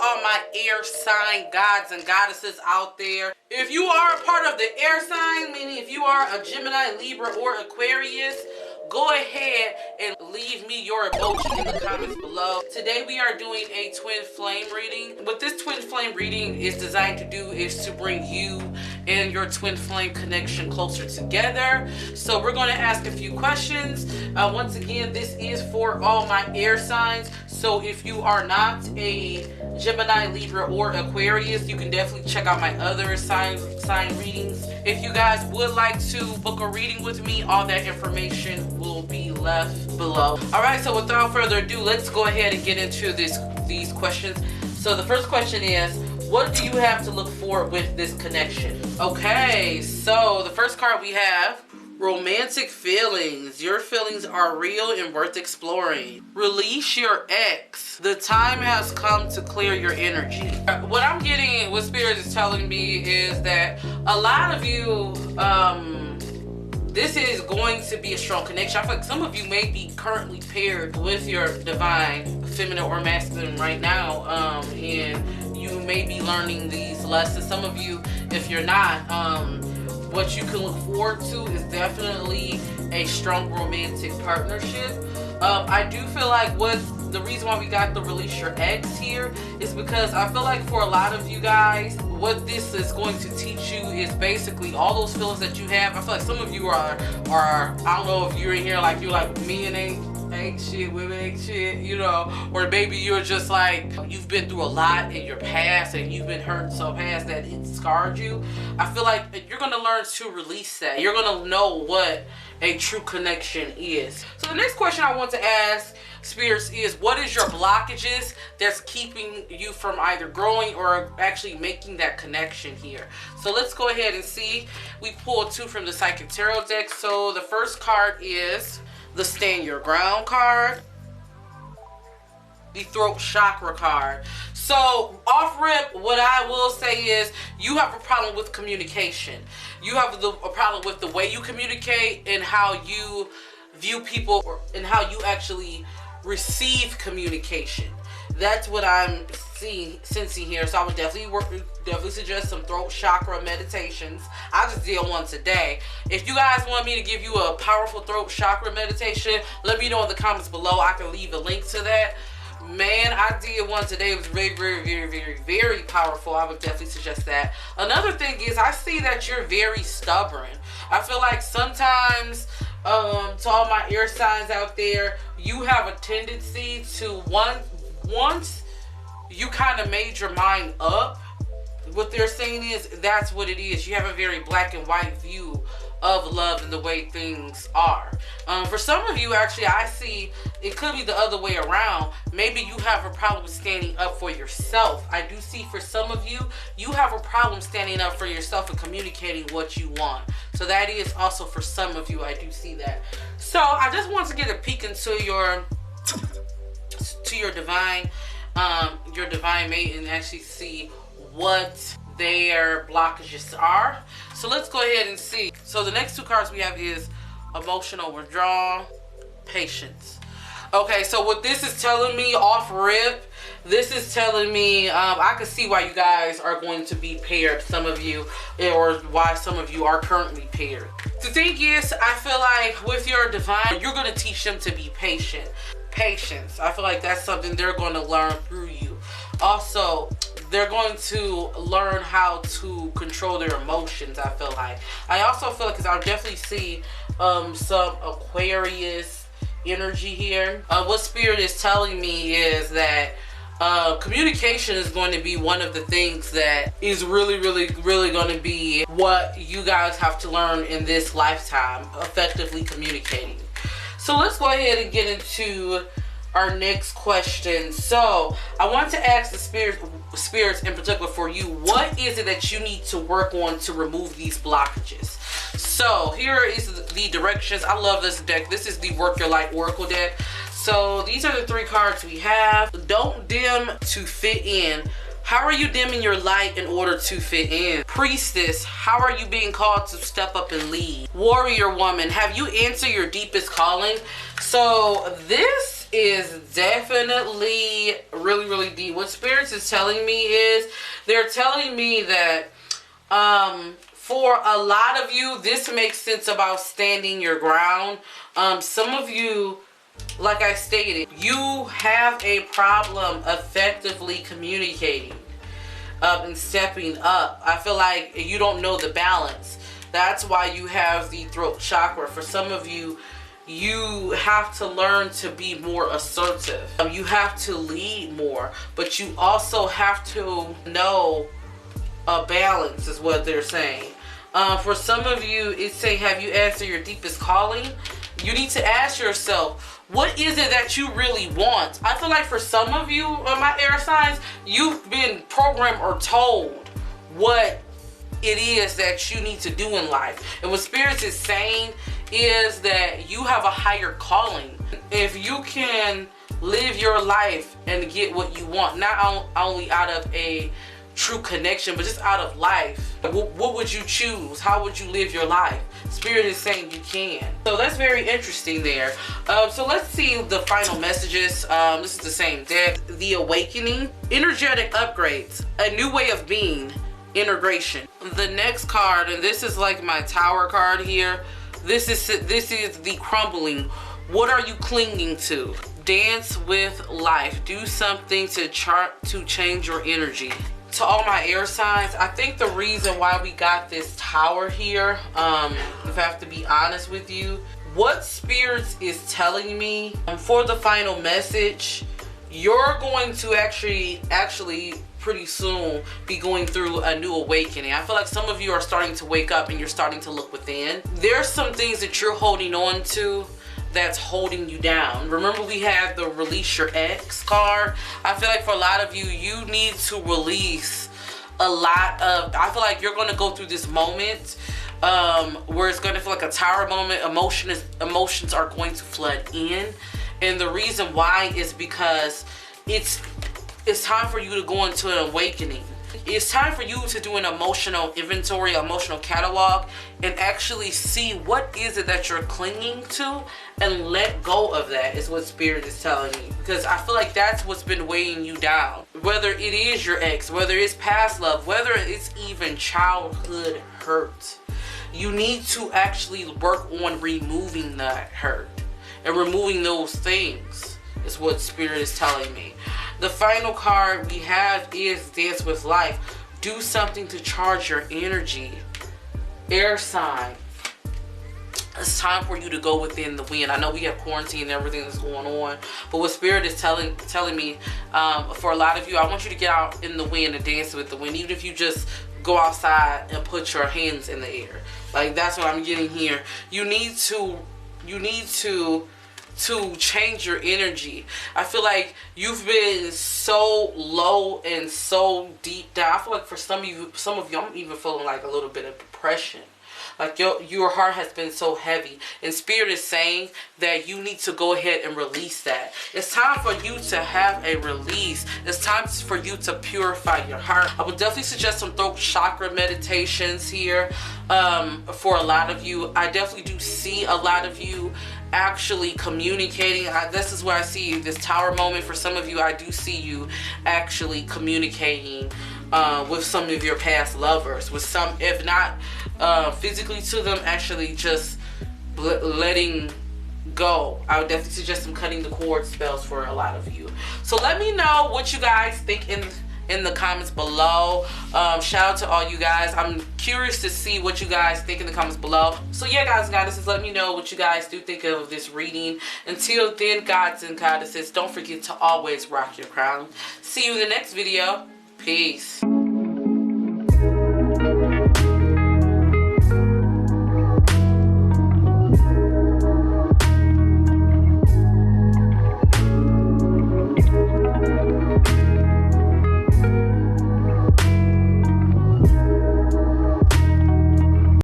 all my air sign gods and goddesses out there. If you are a part of the air sign, meaning if you are a Gemini, Libra, or Aquarius, go ahead and leave me your emoji in the comments below. Today we are doing a twin flame reading. What this twin flame reading is designed to do is to bring you and your twin flame connection closer together. So we're going to ask a few questions. Once again, this is for all my air signs. So if you are not a Gemini, Libra, or Aquarius, you can definitely check out my other sign readings. If you guys would like to book a reading with me, all that information will be left below. All right, so without further ado, let's go ahead and get into these questions. So the first question is, what do you have to look for with this connection? Okay, so the first card we have, romantic feelings. Your feelings are real and worth exploring. Release your ex. The time has come to clear your energy. What I'm getting, what Spirit is telling me is that a lot of you, this is going to be a strong connection. I feel like some of you may be currently paired with your divine feminine or masculine right now, and you may be learning these lessons. Some of you, if you're not, what you can look forward to is definitely a strong romantic partnership. I do feel like the reason why we got the release your ex here is because I feel like for a lot of you guys, what this is going to teach you is basically all those feelings that you have. I feel like some of you are I don't know if you're in here like you're like me and ain't shit, women ain't shit, you know, or maybe you're just like you've been through a lot in your past and you've been hurt so past that it scarred you. I feel like you're gonna learn to release that. You're gonna know what a true connection is. So the next question I want to ask spirits is, what is your blockages that's keeping you from either growing or actually making that connection here? So let's go ahead and see. We pulled two from the Psychic Tarot deck. So the first card is the Stand Your Ground card, the Throat Chakra card. So off rip, what I will say is you have a problem with communication. You have a problem with the way you communicate and how you view people and how you actually receive communication. That's what I'm sensing here. So I would definitely suggest some throat chakra meditations. I just did one today. If you guys want me to give you a powerful throat chakra meditation, let me know in the comments below. I can leave a link to that. Man, I did one today. It was very, very, very, very, very powerful. I would definitely suggest that. Another thing is, I see that you're very stubborn. I feel like sometimes, to all my air signs out there, you have a tendency to once you kind of made your mind up, what they're saying is that's what it is. You have a very black and white view of love and the way things are. For some of you, actually, I see it could be the other way around. Maybe you have a problem with standing up for yourself. I do see for some of you, you have a problem standing up for yourself and communicating what you want. So that is also for some of you. I do see that. So I just want to get a peek into your divine mate and actually see what their blockages are. So let's go ahead and see. So the next two cards we have is emotional withdrawal, patience. Okay, so what this is telling me off rip, this is telling me I can see why you guys are going to be paired, some of you, or why some of you are currently paired. The thing is, I feel like with your divine, you're going to teach them to be patient. Patience. I feel like that's something they're going to learn through you. Also, they're going to learn how to control their emotions, I feel like. I also feel like, because I definitely see some Aquarius energy here. What Spirit is telling me is that communication is going to be one of the things that is really, really, really going to be what you guys have to learn in this lifetime, effectively communicating. So let's go ahead and get into our next question. So I want to ask the spirits in particular for you, what is it that you need to work on to remove these blockages? So here is the directions. I love this deck. This is the Work Your Light Oracle deck. So these are the three cards we have. Don't dim to fit in. How are you dimming your light in order to fit in? Priestess, how are you being called to step up and lead? Warrior woman, have you answered your deepest calling? So this This is definitely really, really deep. What Spirits is telling me is they're telling me that for a lot of you, this makes sense about standing your ground. Some of you, like I stated, you have a problem effectively communicating and stepping up. I feel like you don't know the balance. That's why you have the throat chakra. For some of you, you have to learn to be more assertive. You have to lead more, but you also have to know a balance is what they're saying. For some of you, it's saying, have you answered your deepest calling? You need to ask yourself, what is it that you really want? I feel like for some of you, my air signs, you've been programmed or told what it is that you need to do in life. And what Spirits is saying is that you have a higher calling. If you can live your life and get what you want, not only out of a true connection, but just out of life, what would you choose? How would you live your life? Spirit is saying you can. So that's very interesting there. So let's see the final messages. This is the same deck. The awakening, energetic upgrades, a new way of being, integration. The next card, and this is like my Tower card here. This is the crumbling. What are you clinging to? Dance with life. Do something to change your energy. To all my air signs, I think the reason why we got this Tower here, if I have to be honest with you, what Spirits is telling me for the final message, you're going to actually pretty soon be going through a new awakening. I feel like some of you are starting to wake up and you're starting to look within. There's some things that you're holding on to that's holding you down. Remember, we had the release your ex card. I feel like for a lot of you, you need to release a lot of, I feel like you're going to go through this moment where it's going to feel like a Tower moment. Emotions are going to flood in, and the reason why is because it's time for you to go into an awakening. It's time for you to do an emotional inventory, emotional catalog, and actually see what is it that you're clinging to and let go of that, is what Spirit is telling me. Because I feel like that's what's been weighing you down. Whether it is your ex, whether it's past love, whether it's even childhood hurt. You need to actually work on removing that hurt and removing those things, is what Spirit is telling me. The final card we have is Dance with Life. Do something to charge your energy. Air sign. It's time for you to go within the wind. I know we have quarantine and everything that's going on, but what Spirit is telling me, for a lot of you, I want you to get out in the wind and dance with the wind. Even if you just go outside and put your hands in the air. Like, that's what I'm getting here. You need to change your energy. I feel like you've been so low and so deep down. I feel like for some of you, I'm even feeling like a little bit of depression. Like your heart has been so heavy, and Spirit is saying that you need to go ahead and release that. It's time for you to have a release. It's time for you to purify your heart. I would definitely suggest some throat chakra meditations here for a lot of you. I definitely do see a lot of you actually communicating. This is where I see this Tower moment. For some of you, I do see you actually communicating with some of your past lovers, with some, if not physically to them, actually just letting go. I would definitely suggest some cutting the cord spells for a lot of you. So let me know what you guys think in the comments below. Shout out to all you guys. I'm curious to see what you guys think in the comments below. So yeah, guys and goddesses, let me know what you guys do think of this reading. Until then, gods and goddesses, don't forget to always rock your crown. See you in the next video. Peace.